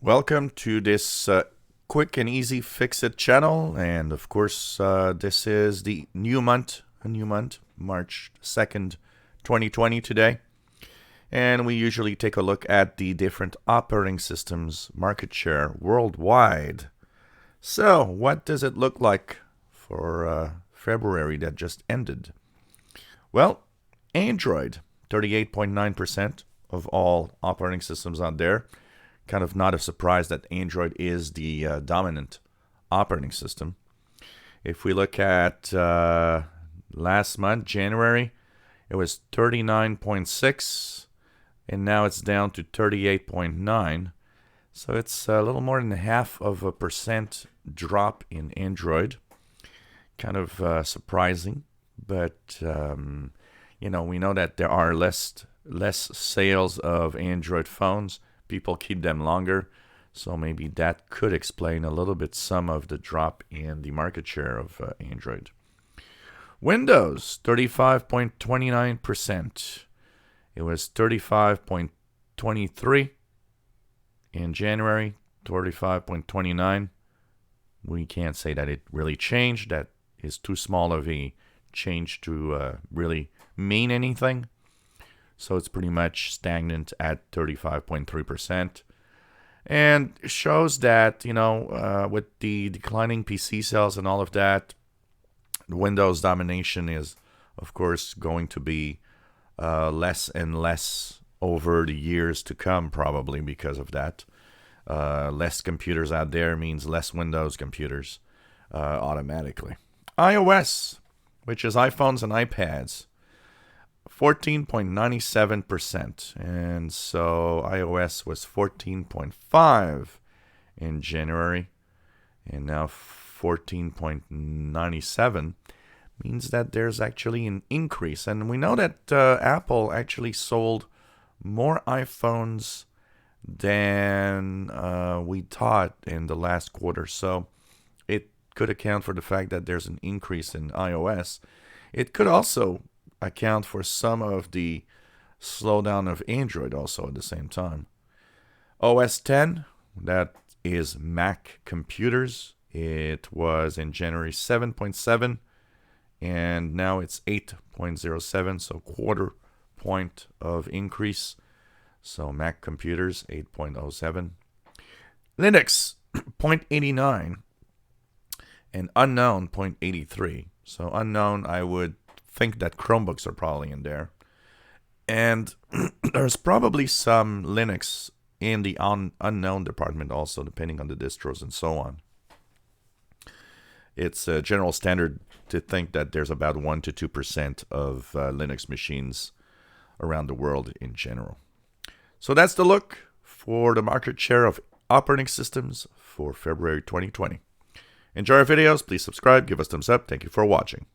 Welcome to this quick and easy Fixit channel, and of course this is the new month, March 2nd, 2020 today. And we usually take a look at the different operating systems market share worldwide. So what does it look like for February that just ended? Well, Android, 38.9% of all operating systems out there. Kind of not a surprise that Android is the dominant operating system. If we look at last month, January, it was 39.6, and now it's down to 38.9. So it's a little more than half of a percent drop in Android. Kind of surprising, but we know that there are less sales of Android phones. People keep them longer, so maybe that could explain a little bit some of the drop in the market share of Android. Windows, 35.29%. It was 35.23 in January, 35.29. We can't say that it really changed. That is too small of a change to really mean anything. So it's pretty much stagnant at 35.3%. And shows that, with the declining PC sales and all of that, Windows domination is, of course, going to be less and less over the years to come, probably because of that. Less computers out there means less Windows computers automatically. iOS, which is iPhones and iPads, 14.97%, and so iOS was 14.5 in January, and now 14.97 means that there's actually an increase. And we know that Apple actually sold more iPhones than we thought in the last quarter, so it could account for the fact that there's an increase in iOS. It could also account for some of the slowdown of Android also at the same time. OS 10, that is Mac computers. It was in January 7.7, and now it's 8.07, so quarter point of increase. So Mac computers, 8.07. Linux, 0.89, and unknown, 0.83. So unknown, I would think that Chromebooks are probably in there. And there's probably some Linux in the unknown department also, depending on the distros and so on. It's a general standard to think that there's about 1 to 2% of Linux machines around the world in general. So that's the look for the market share of operating systems for February 2020. Enjoy our videos. Please subscribe. Give us thumbs up. Thank you for watching.